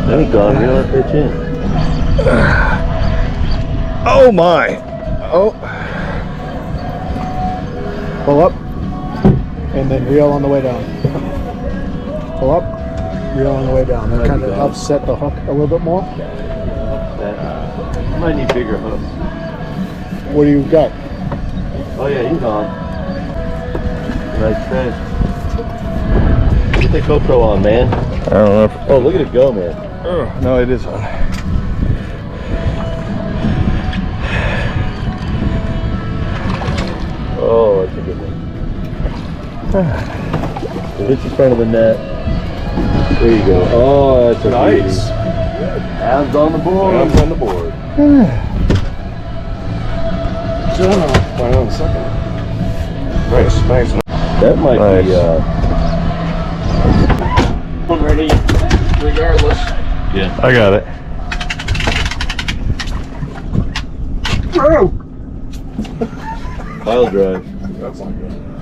There you go, reel that bitch in. Oh my! Oh. Pull up, and then reel on the way down. Pull up, reel on the way down. That kind of helps set the hook a little bit more. I might need bigger hooks. What do you got? Oh yeah, he's on. Nice fish. Get the GoPro on, man. I don't know. Oh, look at it go, man. Oh, no, it is on. Oh, that's a good one. It hits the front of the net. There you go. Oh, that's a Nice. Hands on the board. Hands on the board. Right on the second. Nice, nice. That might be, I'm ready, regardless. yeah. I got it. Pile drive. That's not good.